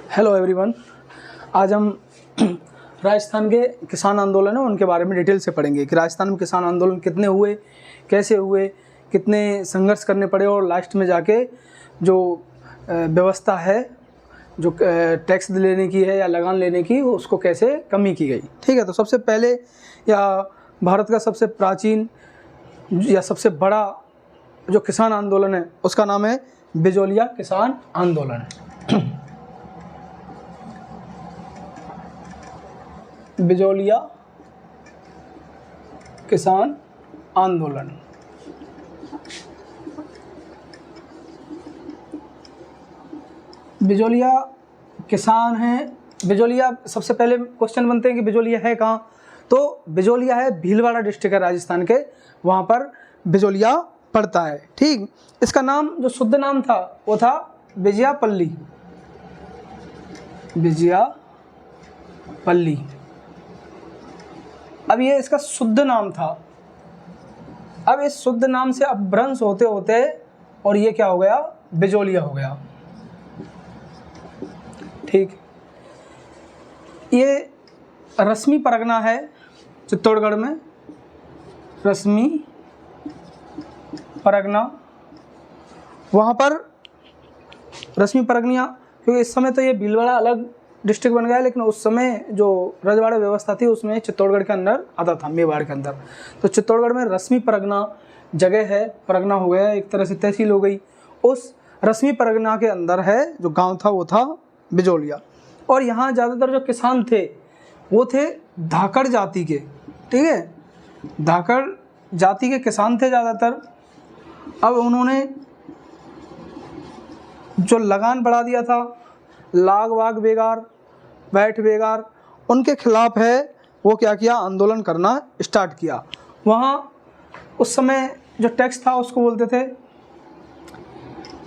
Hello everyone. आज हम राजस्थान के किसान आंदोलन है उनके बारे में डिटेल से पढ़ेंगे कि राजस्थान में किसान आंदोलन कितने हुए, कैसे हुए, कितने संघर्ष करने पड़े और लास्ट में जाके जो व्यवस्था है जो टैक्स लेने की है या लगान लेने की उसको कैसे कमी की गई। ठीक है, तो सबसे पहले या भारत का सबसे प्राचीन या सबसे बड़ा जो किसान आंदोलन है उसका नाम है बिजोलिया किसान आंदोलन। बिजोलिया किसान आंदोलन। बिजोलिया किसान है। बिजोलिया सबसे पहले क्वेश्चन बनते हैं कि बिजोलिया है कहाँ, तो बिजोलिया है भीलवाड़ा डिस्ट्रिक्ट है राजस्थान के, वहाँ पर बिजोलिया पड़ता है। ठीक, इसका नाम जो शुद्ध नाम था वो था विजयापल्ली। विजयापल्ली अब ये इसका शुद्ध नाम था। अब इस शुद्ध नाम से अपभ्रंश होते होते और ये क्या हो गया, बिजोलिया हो गया। ठीक, ये रश्मि परगना है चित्तौड़गढ़ में, रश्मि परगना। वहाँ पर रश्मि परगनिया, क्योंकि इस समय तो ये भीलवाड़ा अलग डिस्ट्रिक्ट बन गया है, लेकिन उस समय जो रजवाड़ा व्यवस्था थी उसमें चित्तौड़गढ़ के अंदर आता था, मेवाड़ के अंदर। तो चित्तौड़गढ़ में रश्मि परगना जगह है, परगना हो गया, एक तरह से तहसील हो गई। उस रश्मि परगना के अंदर है जो गांव था वो था बिजोलिया। और यहाँ ज़्यादातर जो किसान थे वो थे धाकड़ जाति के। ठीक है, धाकड़ जाति के किसान थे ज़्यादातर। अब उन्होंने जो लगान बढ़ा दिया था, लाग वाग बेगार, बैठ बेगार, उनके खिलाफ है वो क्या किया, आंदोलन करना स्टार्ट किया। वहाँ उस समय जो टैक्स था उसको बोलते थे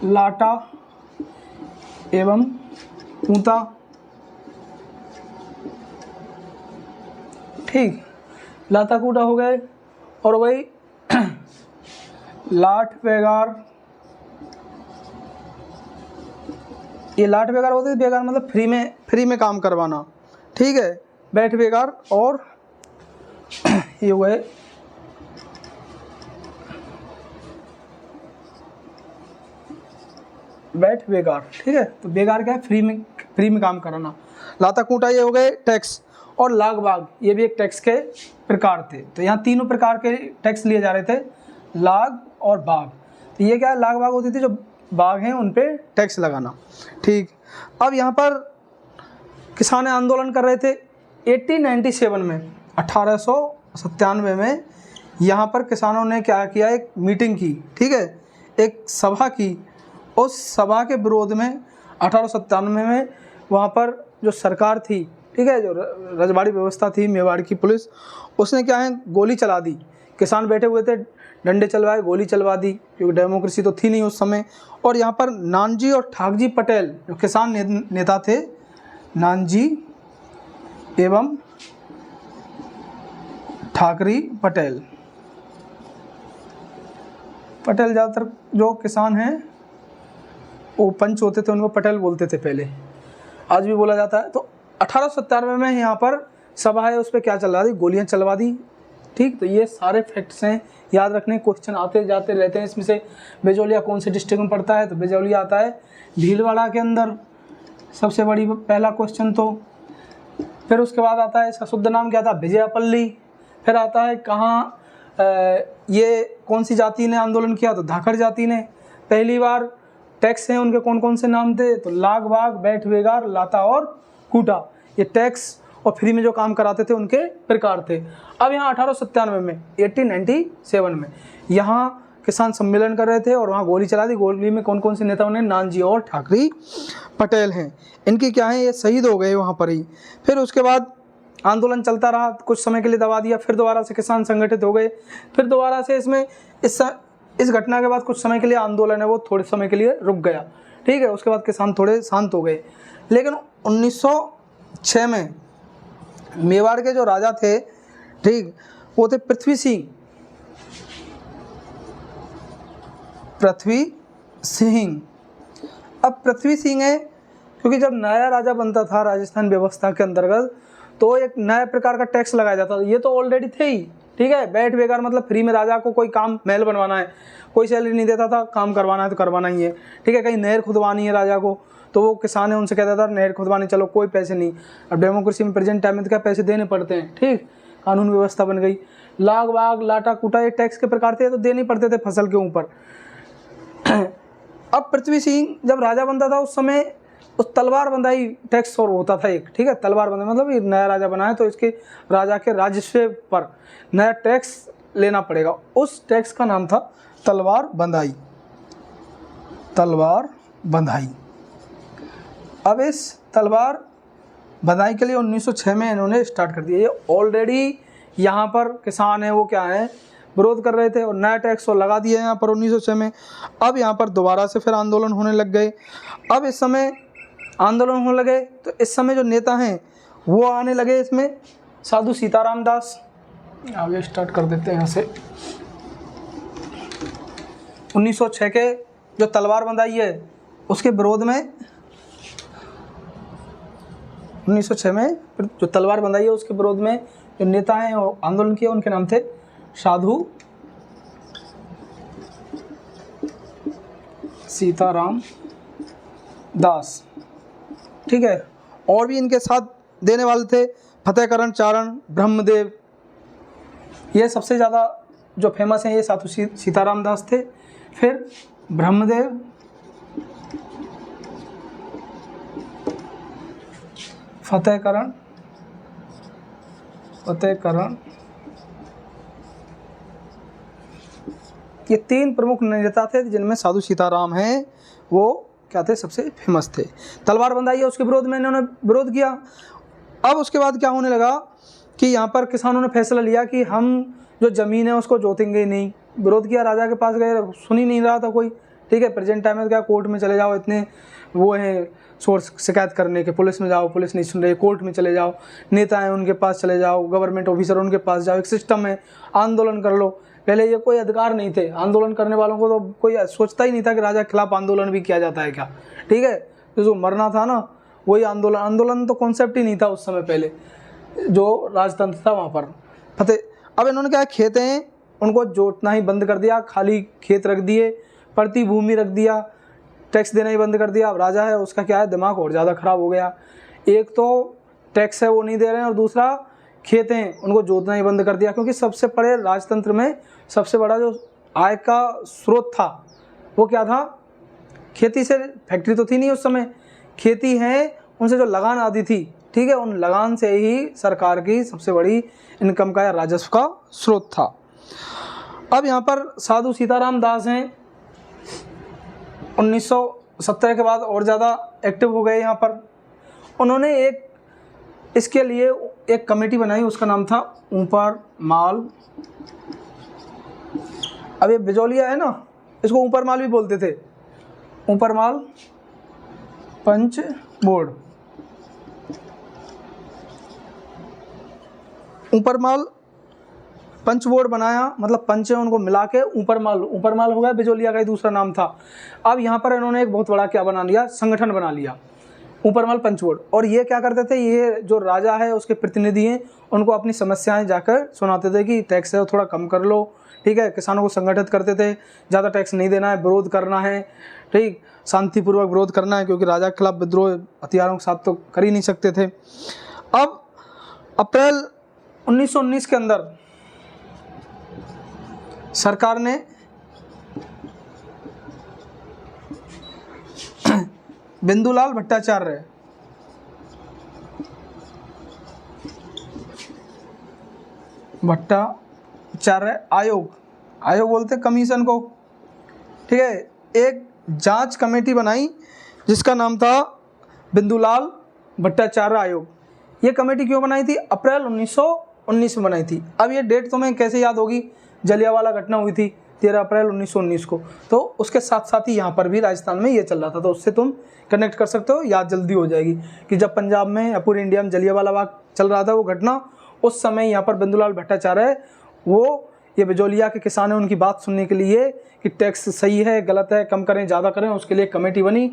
लाटा एवं पूता। ठीक, लाता कूटा हो गए और वही लाठ बेगार। ये लाठ बेगार होते थे, बेगार मतलब फ्री में काम करवाना। ठीक है, बैठ बेगार और ये हुए बैठ बेगार। ठीक है, तो बेगार क्या है, फ्री में काम कराना। लाता कूटा ये हो गए टैक्स, और लाग बाग ये भी एक टैक्स के प्रकार थे। तो यहाँ तीनों प्रकार के टैक्स लिए जा रहे थे, लाग और बाग। तो ये क्या है, लाग बाग होती थी, जो बाग हैं उन पे टैक्स लगाना। ठीक, अब यहाँ पर किसान आंदोलन कर रहे थे 1897 में, 1897 में यहाँ पर किसानों ने क्या किया, एक मीटिंग की। ठीक है, एक सभा की। उस सभा के विरोध में 1897 में वहाँ पर जो सरकार थी, ठीक है, जो रजवाड़ी व्यवस्था थी, मेवाड़ की पुलिस, उसने क्या है, गोली चला दी। किसान बैठे हुए थे, डंडे चलवाए, गोली चलवा दी, क्योंकि डेमोक्रेसी तो थी नहीं उस समय। और यहाँ पर नानजी और ठाकजी पटेल जो किसान नेता थे, नानजी एवं ठाकरी पटेल। पटेल ज़्यादातर जो किसान हैं वो पंच होते थे, उनको पटेल बोलते थे पहले, आज भी बोला जाता है। तो 1897 में यहाँ पर सभा है, उस पर क्या चलवा दी, गोलियाँ चलवा दी। ठीक, तो ये सारे फैक्ट्स हैं, याद रखने, क्वेश्चन आते जाते रहते हैं इसमें से। बिजोलिया कौन से डिस्ट्रिक्ट में पड़ता है, तो बिजोलिया आता है भीलवाड़ा के अंदर, सबसे बड़ी पहला क्वेश्चन। तो फिर उसके बाद आता है इसका शुद्ध नाम क्या था, विजयापल्ली। फिर आता है कहाँ, ये कौन सी जाति ने आंदोलन किया, तो धाकड़ जाति ने। पहली बार टैक्स हैं उनके कौन कौन से नाम थे, तो लाग बाग, बैठ बेगार, लाता और कूटा। ये टैक्स और फ्री में जो काम कराते थे उनके प्रकार थे। अब यहाँ 1897 में, 1897 में यहाँ किसान सम्मेलन कर रहे थे और वहाँ गोली चला दी। गोली में कौन कौन से नेताओं ने, नानजी और ठाकरी पटेल हैं, इनकी क्या है, ये शहीद हो गए वहाँ पर ही। फिर उसके बाद आंदोलन चलता रहा, कुछ समय के लिए दबा दिया, फिर दोबारा से किसान संगठित हो गए। फिर दोबारा से इसमें इस घटना के बाद कुछ समय के लिए आंदोलन है वो थोड़े समय के लिए रुक गया। ठीक है, उसके बाद किसान थोड़े शांत हो गए। लेकिन 1906 में मेवाड़ के जो राजा थे, ठीक, वो थे पृथ्वी सिंह। पृथ्वी सिंह। अब पृथ्वी सिंह है क्योंकि जब नया राजा बनता था राजस्थान व्यवस्था के अंतर्गत तो एक नया प्रकार का टैक्स लगाया जाता था। ये तो ऑलरेडी थे ही, ठीक है, बैठ बेकार मतलब फ्री में राजा को कोई काम महल बनवाना है, कोई सैलरी नहीं देता था, काम करवाना है तो करवाना ही है, ठीक है। कहीं नहर खुदवानी है राजा को तो वो किसान है उनसे कहता था नहर खुदवानी, चलो कोई पैसे नहीं। अब डेमोक्रेसी में प्रेजेंट टाइम में तो क्या पैसे देने पड़ते हैं, ठीक, कानून व्यवस्था बन गई। लाग वाग लाटा कूटा ये टैक्स के प्रकार थे तो देने पड़ते थे फसल के ऊपर। अब पृथ्वी सिंह जब राजा बनता था उस समय उस तलवार बंधाई टैक्स और होता था एक, ठीक है, तलवार बंधाई मतलब ये नया राजा बना है तो इसके राजा के राजस्व पर नया टैक्स लेना पड़ेगा। उस टैक्स का नाम था तलवार बंधाई, तलवार बंधाई। अब इस तलवार बंधाई के लिए 1906 में इन्होंने स्टार्ट कर दिया। ये ऑलरेडी यहाँ पर किसान है वो क्या है विरोध कर रहे थे और नया टैक्स और लगा दिया यहाँ पर 1906 में। अब यहाँ पर दोबारा से फिर आंदोलन होने लग गए। अब इस समय आंदोलन होने लगे तो इस समय जो नेता हैं वो आने लगे इसमें, साधु सीताराम दास। आगे स्टार्ट कर देते हैं यहाँ से। 1906 के जो तलवार बंधाई है उसके विरोध में 1906 में जो तलवार बंधाई है उसके विरोध में जो नेता हैं वो आंदोलन किया, उनके नाम थे साधु सीताराम दास, ठीक है। और भी इनके साथ देने वाले थे फतेहकरण चारण, ब्रह्मदेव, ये सबसे ज़्यादा जो फेमस हैं ये साधु सीताराम दास थे। फिर ब्रह्मदेव, फतेहकरण ये तीन प्रमुख नेता थे जिनमें साधु सीताराम हैं वो क्या थे सबसे फेमस थे। तलवार बंधाई है उसके विरोध में इन्होंने विरोध किया। अब उसके बाद क्या होने लगा कि यहाँ पर किसानों ने फैसला लिया कि हम जो ज़मीन है उसको जोतेंगे ही नहीं। विरोध किया, राजा के पास गए, सुन ही नहीं रहा था कोई, ठीक है। प्रेजेंट टाइम में क्या कोर्ट में चले जाओ, इतने वो हैं सोर्स शिकायत करने के, पुलिस में जाओ, पुलिस नहीं सुन रही, कोर्ट में चले जाओ, नेता हैं उनके पास चले जाओ, गवर्नमेंट ऑफिसर उनके पास जाओ, एक सिस्टम है, आंदोलन कर लो। पहले ये कोई अधिकार नहीं थे आंदोलन करने वालों को, तो कोई सोचता ही नहीं था कि राजा के खिलाफ आंदोलन भी किया जाता है क्या, ठीक है। तो जो मरना था ना वही आंदोलन तो कॉन्सेप्ट ही नहीं था उस समय पहले जो राजतंत्र था वहाँ पर फतेह। अब इन्होंने क्या खेत हैं उनको जोतना ही बंद कर दिया, खाली खेत रख दिए, प्रति भूमि रख दिया, टैक्स देना ही बंद कर दिया। अब राजा है उसका क्या है दिमाग और ज़्यादा ख़राब हो गया, एक तो टैक्स है वो नहीं दे रहे हैं और दूसरा खेत हैं उनको जोतना ही बंद कर दिया। क्योंकि सबसे बड़े राजतंत्र में सबसे बड़ा जो आय का स्रोत था वो क्या था, खेती से। फैक्ट्री तो थी नहीं उस समय, खेती है उनसे जो लगान आती थी, ठीक है, उन लगान से ही सरकार की सबसे बड़ी इनकम का या राजस्व का स्रोत था। अब यहाँ पर साधु सीताराम दास हैं 1917 के बाद और ज़्यादा एक्टिव हो गए यहाँ पर। उन्होंने एक इसके लिए एक कमेटी बनाई, उसका नाम था ऊपर माल। अब ये बिजौलिया है ना, इसको ऊपर माल भी बोलते थे, ऊपर माल पंच बोर्ड। ऊपर माल पंच बोर्ड बनाया, मतलब पंच है उनको मिला के ऊपर माल हो गया, बिजौलिया का ही दूसरा नाम था। अब यहाँ पर इन्होंने एक बहुत बड़ा क्या बना लिया, संगठन बना लिया, ऊपर माल पंच बोर्ड। और ये क्या करते थे, ये जो राजा है उसके प्रतिनिधि हैं उनको अपनी समस्याएं जाकर सुनाते थे कि टैक्स है थोड़ा कम कर लो, ठीक है। किसानों को संगठित करते थे, ज़्यादा टैक्स नहीं देना है, विरोध करना है, ठीक, शांतिपूर्वक विरोध करना है, क्योंकि राजा के खिलाफ विद्रोह हथियारों के साथ तो कर ही नहीं सकते थे। अब अप्रैल 1919 के अंदर सरकार ने बिंदुलाल भट्टाचार्य आयोग बोलते कमीशन को, ठीक है, एक जांच कमेटी बनाई जिसका नाम था बिंदुलाल भट्टाचार्य आयोग। ये कमेटी क्यों बनाई थी, अप्रैल 1919 में बनाई थी। अब ये डेट तुम्हें कैसे याद होगी, जलियांवाला घटना हुई थी 13 अप्रैल 1919 को, तो उसके साथ साथ ही यहाँ पर भी राजस्थान में ये चल रहा था, तो उससे तुम कनेक्ट कर सकते हो, याद जल्दी हो जाएगी कि जब पंजाब में या पूरे इंडिया में जलियांवाला बाग चल रहा था वो घटना, उस समय यहाँ पर बिंदुलाल भट्टाचार्य वो ये बिजौलिया के किसान हैं उनकी बात सुनने के लिए कि टैक्स सही है गलत है, कम करें ज़्यादा करें, उसके लिए कमेटी बनी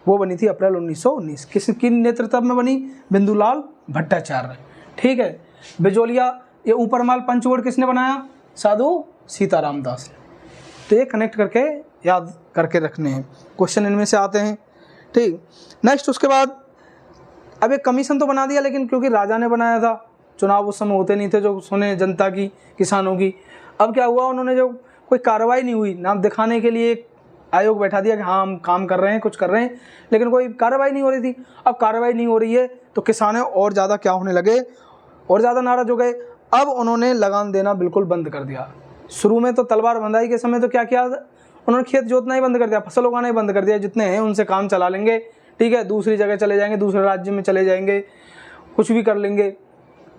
वो बनी थी अप्रैल 1919। किसकी नेतृत्व में बनी? बिंदुलाल भट्टाचार्य। ठीक है। बिजोलिया, ये ऊपरमाल पंचवड़ किसने बनाया? साधु सीताराम दास। तो ये कनेक्ट करके याद करके रखने हैं, क्वेश्चन इनमें से आते हैं। ठीक। नेक्स्ट उसके बाद अब एक कमीशन तो बना दिया, लेकिन क्योंकि राजा ने बनाया था, चुनाव उस समय होते नहीं थे जो सुने जनता की, किसानों की। अब क्या हुआ, उन्होंने जो कोई कार्रवाई नहीं हुई, नाम दिखाने के लिए एक आयोग बैठा दिया कि हाँ हम काम कर रहे हैं, कुछ कर रहे हैं, लेकिन कोई कार्रवाई नहीं हो रही थी। अब कार्रवाई नहीं हो रही है तो किसान और ज़्यादा क्या होने लगे, और ज़्यादा नाराज हो गए। अब उन्होंने लगान देना बिल्कुल बंद कर दिया। शुरू में तो तलवार बंधाई के समय तो क्या किया, उन्होंने खेत जोतना ही बंद कर दिया, फसल उगाना ही बंद कर दिया, जितने हैं उनसे काम चला लेंगे। ठीक है, दूसरी जगह चले जाएंगे, दूसरे राज्य में चले जाएंगे, कुछ भी कर लेंगे।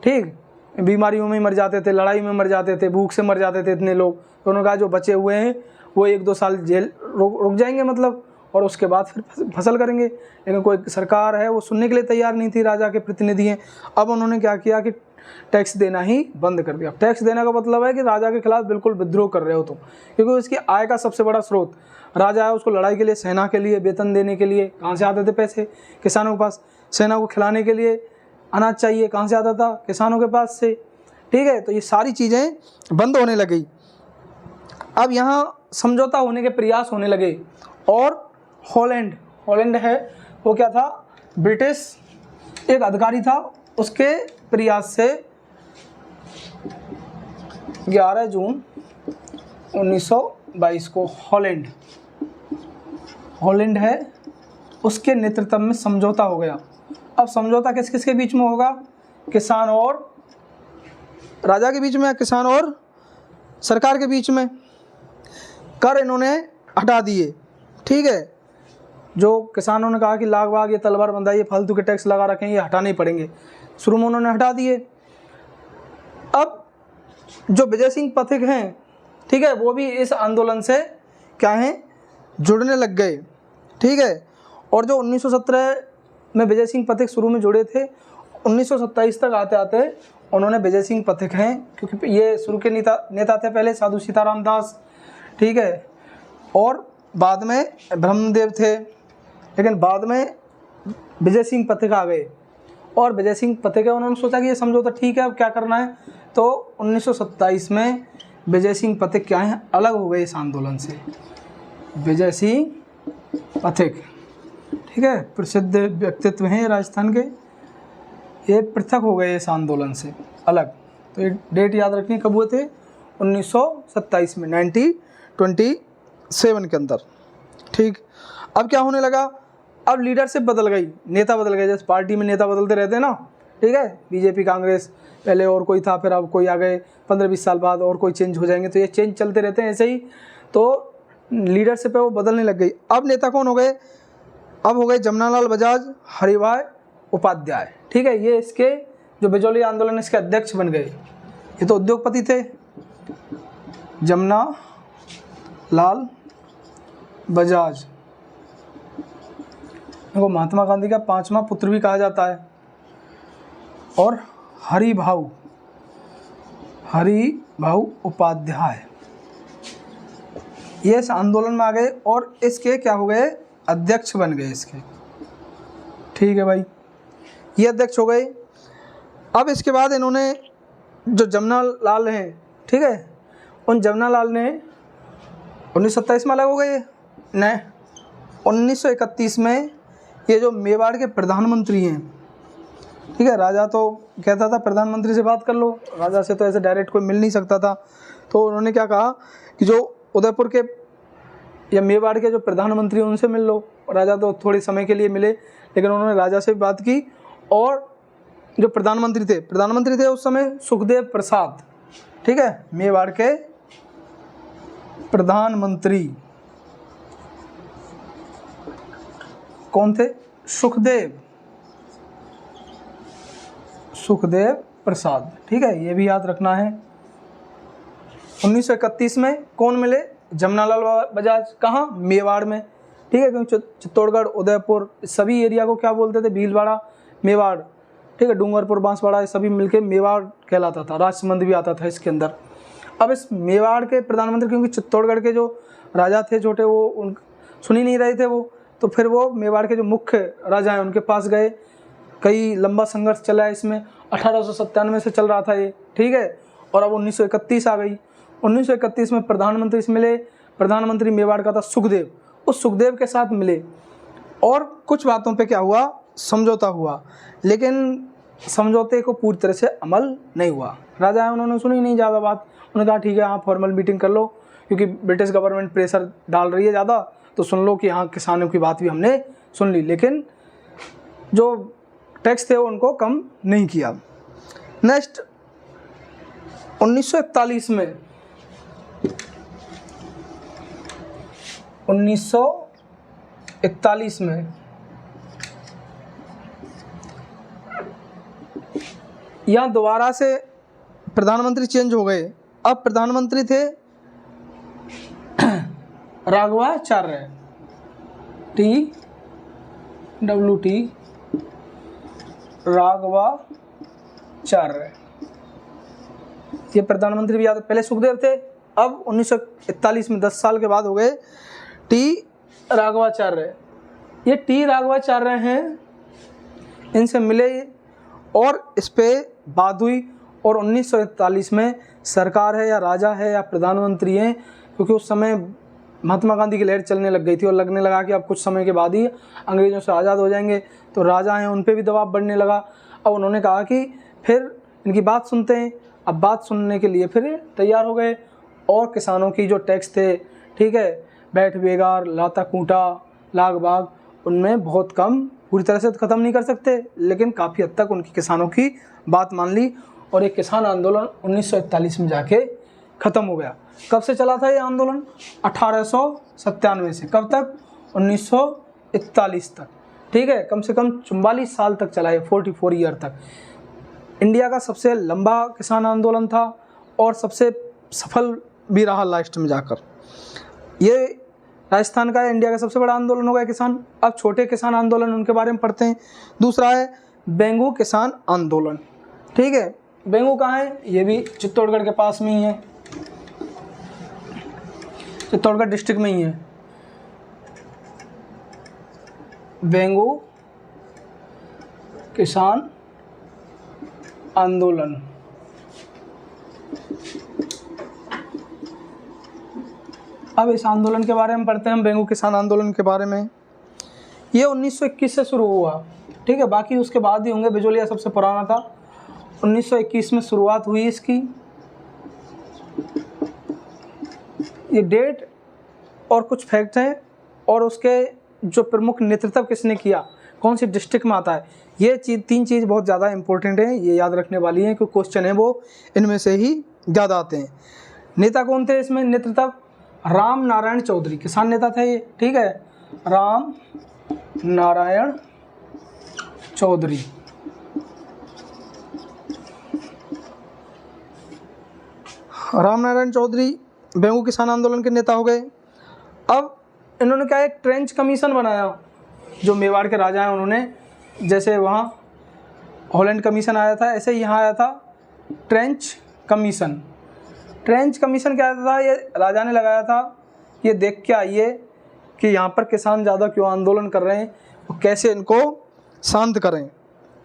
ठीक, बीमारियों में मर जाते थे, लड़ाई में मर जाते थे, भूख से मर जाते थे इतने लोग। तो उन्होंने कहा जो बचे हुए हैं वो 1-2 साल जेल रुक जाएंगे मतलब, और उसके बाद फिर फसल करेंगे। लेकिन कोई सरकार है वो सुनने के लिए तैयार नहीं थी, राजा के प्रतिनिधि हैं। अब उन्होंने क्या किया कि टैक्स देना ही बंद कर दिया। टैक्स देने का मतलब है कि राजा के खिलाफ बिल्कुल विद्रोह कर रहे हो तुम, क्योंकि उसकी आय का सबसे बड़ा स्रोत राजा है। उसको लड़ाई के लिए, सेना के लिए वेतन देने के लिए कहाँ से आते थे पैसे? किसानों के पास। सेना को खिलाने के लिए अनाज चाहिए, कहाँ से आता था? किसानों के पास से। ठीक है, तो ये सारी चीज़ें बंद होने लगी। अब यहाँ समझौता होने के प्रयास होने लगे, और हॉलैंड है वो क्या था, ब्रिटिश एक अधिकारी था, उसके प्रयास से 11 जून 1922 को हॉलैंड है उसके नेतृत्व में समझौता हो गया। अब समझौता किस किस के बीच में होगा? किसान और राजा के बीच में, किसान और सरकार के बीच में। कर इन्होंने हटा दिए। ठीक है, जो किसानों ने कहा कि लाग बाग ये तलवार बंधाई, ये फालतू के टैक्स लगा रखे हैं, ये हटाने ही पड़ेंगे, शुरू में उन्होंने हटा दिए। अब जो विजय सिंह पथिक हैं, ठीक है, वो भी इस आंदोलन से क्या हैं, जुड़ने लग गए। ठीक है, और जो 1917 में विजय सिंह पथिक शुरू में जुड़े थे, 1927 तक आते आते उन्होंने विजय सिंह पथिक हैं, क्योंकि ये शुरू के नेता थे पहले साधु सीताराम दास। ठीक है, और बाद में ब्रह्मदेव थे, लेकिन बाद में विजय सिंह पथिक आ गए। और विजय सिंह पथिक है, उन्होंने सोचा कि ये समझौता ठीक है, अब क्या करना है। तो 1927 में विजय सिंह पथिक क्या है, अलग हो गए इस आंदोलन से। विजय सिंह पथिक, ठीक है, प्रसिद्ध व्यक्तित्व हैं राजस्थान के, ये पृथक हो गए इस आंदोलन से अलग। तो ये डेट याद रखनी, कब हुए थे? 1927 में, 1927 के अंदर। ठीक, अब क्या होने लगा, अब लीडरशिप बदल गई, नेता बदल गए, जैसे पार्टी में नेता बदलते रहते हैं ना। ठीक है, बीजेपी, कांग्रेस, पहले और कोई था, फिर अब कोई आ गए, 15-20 साल बाद और कोई चेंज हो जाएंगे, तो ये चेंज चलते रहते हैं ऐसे ही। तो लीडरशिप है वो बदलने लग गई। अब नेता कौन हो गए? अब हो गए जमनालाल बजाज, हरिभाई उपाध्याय। ठीक है, ये इसके जो बिजोली आंदोलन इसके अध्यक्ष बन गए। ये तो उद्योगपति थे, जमनालाल बजाज, इनको महात्मा गांधी का 5वां पुत्र भी कहा जाता है। और हरिभाऊ उपाध्याय, ये इस आंदोलन में आ गए और इसके क्या हो गए, अध्यक्ष बन गए इसके। ठीक है भाई, ये अध्यक्ष हो गए। अब इसके बाद इन्होंने जो जमनालाल हैं, ठीक है, उन जमनालाल ने 1927 में अलग हो गए, नहीं 1931 में ये जो मेवाड़ के प्रधानमंत्री हैं, ठीक है, राजा तो कहता था प्रधानमंत्री से बात कर लो, राजा से तो ऐसे डायरेक्ट कोई मिल नहीं सकता था। तो उन्होंने क्या कहा कि जो उदयपुर के या मेवाड़ के जो प्रधानमंत्री उनसे मिल लो। राजा तो थोड़े समय के लिए मिले, लेकिन उन्होंने राजा से बात की। और जो प्रधानमंत्री थे उस समय सुखदेव प्रसाद, ठीक है, मेवाड़ के प्रधानमंत्री कौन थे? सुखदेव प्रसाद। ठीक है, ये भी याद रखना है। 1931 में कौन मिले? जमनालाल बजाज। कहाँ? मेवाड़ में। ठीक है, क्योंकि चित्तौड़गढ़, उदयपुर सभी एरिया को क्या बोलते थे? भीलवाड़ा, मेवाड़। ठीक है, डूंगरपुर, बांसवाड़ा, ये सभी मिलके मेवाड़ कहलाता था। राजसमंद भी आता था इसके अंदर। अब इस मेवाड़ के प्रधानमंत्री, क्योंकि चित्तौड़गढ़ के जो राजा थे छोटे, वो सुन ही नहीं रहे थे वो, तो फिर वो मेवाड़ के जो मुख्य राजा हैं उनके पास गए, कई लंबा संघर्ष चला है इसमें, 1897 से चल रहा था ये, ठीक है। और अब 1931 आ गई। 1931 में प्रधानमंत्री से मिले, प्रधानमंत्री मेवाड़ का था सुखदेव, उस सुखदेव के साथ मिले और कुछ बातों पे क्या हुआ, समझौता हुआ, लेकिन समझौते को पूरी तरह से अमल नहीं हुआ। राजा है उन्होंने सुनी नहीं ज़्यादा बात, उन्होंने कहा ठीक है आप फॉर्मल मीटिंग कर लो, क्योंकि ब्रिटिश गवर्नमेंट प्रेशर डाल रही है ज़्यादा, तो सुन लो कि हाँ किसानों की बात भी हमने सुन ली, लेकिन जो टैक्स थे उनको कम नहीं किया। नेक्स्ट 1941 में 1941 में यहाँ दोबारा से प्रधानमंत्री चेंज हो गए। अब प्रधानमंत्री थे राघवाचार्य, TWT राघवाचार्य, ये प्रधानमंत्री भी याद, पहले सुखदेव थे, अब 1941 में 10 साल के बाद हो गए टी राघवाचार्य। ये टी राघवाचार्य हैं, इनसे मिले और इस पे बात हुई और 1941 में सरकार है या राजा है या प्रधानमंत्री हैं, क्योंकि उस समय महात्मा गांधी की लहर चलने लग गई थी और लगने लगा कि अब कुछ समय के बाद ही अंग्रेज़ों से आज़ाद हो जाएंगे, तो राजा हैं उन पे भी दबाव बढ़ने लगा। अब उन्होंने कहा कि फिर इनकी बात सुनते हैं। अब बात सुनने के लिए फिर तैयार हो गए और किसानों की जो टैक्स थे, ठीक है, बैठ बेगार, लाता कूटा, लाग बाग, उनमें बहुत कम, पूरी तरह से ख़त्म नहीं कर सकते, लेकिन काफ़ी हद तक उनकी किसानों की बात मान ली और एक किसान आंदोलन 1941 में जाके ख़त्म हो गया। कब से चला था ये आंदोलन? 1897 से कब तक? 1941 तक, ठीक है, कम से कम 44 साल तक चला है, 44 ईयर तक। इंडिया का सबसे लंबा किसान आंदोलन था और सबसे सफल भी रहा लास्ट में जाकर। ये राजस्थान का इंडिया का सबसे बड़ा आंदोलन हो गया किसान। अब छोटे किसान आंदोलन, उनके बारे में पढ़ते हैं। दूसरा है बेंगू किसान आंदोलन, ठीक है। बेंगू कहाँ है? ये भी चित्तौड़गढ़ के पास में ही है, चित्तौड़गढ़ डिस्ट्रिक्ट में ही है। बेंगू किसान आंदोलन, अब इस आंदोलन के बारे में पढ़ते हैं हम, बेंगू किसान आंदोलन के बारे में। ये 1921 से शुरू हुआ, ठीक है, बाकी उसके बाद ही होंगे, बिजोलिया सबसे पुराना था। 1921 में शुरुआत हुई इसकी। ये डेट और कुछ फैक्ट हैं और उसके जो प्रमुख नेतृत्व किसने किया, कौन सी डिस्ट्रिक्ट में आता है, ये तीन चीज़ बहुत ज़्यादा इंपॉर्टेंट है, ये याद रखने वाली है, क्योंकि क्वेश्चन है वो इनमें से ही ज़्यादा आते हैं। नेता कौन थे इसमें? नेतृत्व राम नारायण चौधरी, किसान नेता थे ये, ठीक है, राम नारायण चौधरी। राम नारायण चौधरी बेंगू किसान आंदोलन के नेता हो गए। अब इन्होंने क्या, एक ट्रेंच कमीशन बनाया, जो मेवाड़ के राजा हैं उन्होंने, जैसे वहाँ हॉलैंड कमीशन आया था, ऐसे यहाँ आया था ट्रेंच कमीशन। ट्रेंच कमीशन क्या था, ये राजा ने लगाया था, ये देख के आइए कि यहाँ पर किसान ज़्यादा क्यों आंदोलन कर रहे हैं और कैसे इनको शांत करें,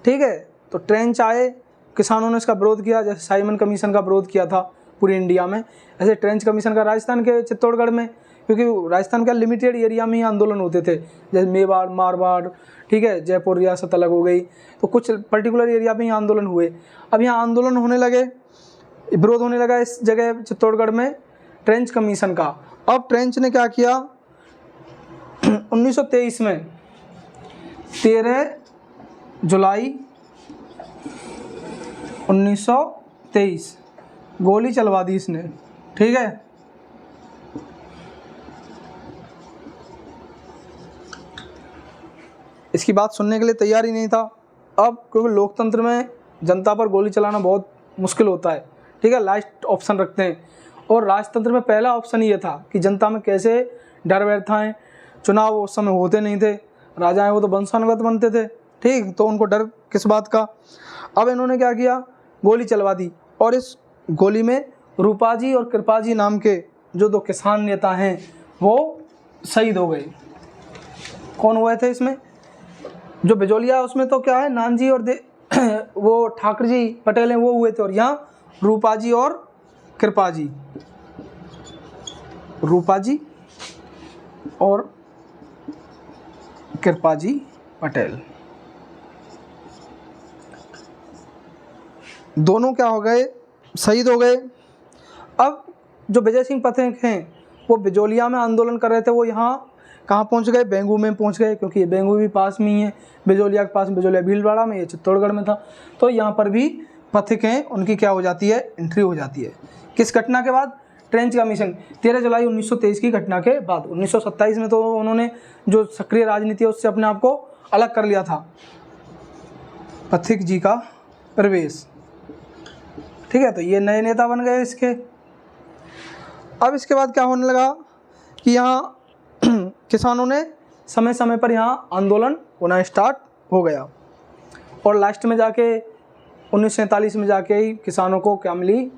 ठीक है। तो ट्रेंच आए, किसानों ने इसका विरोध किया, जैसे साइमन कमीशन का विरोध किया था पूरी इंडिया में, ऐसे ट्रेंच कमीशन का राजस्थान के चित्तौड़गढ़ में, क्योंकि राजस्थान का लिमिटेड एरिया में ही आंदोलन होते थे, जैसे मेवाड़, मारवाड़, ठीक है, जयपुर रियासत अलग हो गई, तो कुछ पर्टिकुलर एरिया में ही आंदोलन हुए। अब यहाँ आंदोलन होने लगे, विरोध होने लगा इस जगह चित्तौड़गढ़ में ट्रेंच कमीशन का। अब ट्रेंच ने क्या किया, 1923 में 13 जुलाई 1923 गोली चलवा दी इसने, ठीक है। इसकी बात सुनने के लिए तैयार ही नहीं था। अब क्योंकि लोकतंत्र में जनता पर गोली चलाना बहुत मुश्किल होता है, ठीक है, लास्ट ऑप्शन रखते हैं, और राजतंत्र में पहला ऑप्शन ये था कि जनता में कैसे डर बैठाएं। चुनाव उस समय होते नहीं थे, राजा हैं वो तो वंशानुगत बनते थे, ठीक, तो उनको डर किस बात का। अब इन्होंने क्या किया, गोली चलवा दी, और इस गोली में रूपाजी और कृपाजी नाम के जो दो किसान नेता हैं वो शहीद हो गए। कौन हुए थे इसमें? जो बिजोलिया उसमें तो क्या है, नानजी और वो ठाकर जी पटेल हैं वो हुए थे, और यहाँ रूपाजी और कृपाजी, रूपाजी और कृपाजी पटेल दोनों क्या हो गए, शहीद हो गए। अब जो विजय सिंह पथिक हैं वो बिजोलिया में आंदोलन कर रहे थे, वो यहाँ कहाँ पहुँच गए, बेंगू में पहुँच गए, क्योंकि ये बेंगू भी पास में ही है बिजोलिया के पास, बिजोलिया भीलवाड़ा में, ये चित्तौड़गढ़ में था। तो यहाँ पर भी पथिक हैं उनकी क्या हो जाती है, एंट्री हो जाती है। किस घटना के बाद? ट्रेंच कमीशन 13 जुलाई 1923 की घटना के बाद। 1927 में तो उन्होंने जो सक्रिय राजनीति है उससे अपने आप को अलग कर लिया था। पथिक जी का प्रवेश, ठीक है, तो ये नए नेता बन गए इसके। अब इसके बाद क्या होने लगा कि यहाँ किसानों ने समय समय पर यहाँ आंदोलन होना स्टार्ट हो गया, और लास्ट में जाके 1947 में जाके ही किसानों को क्या मिली,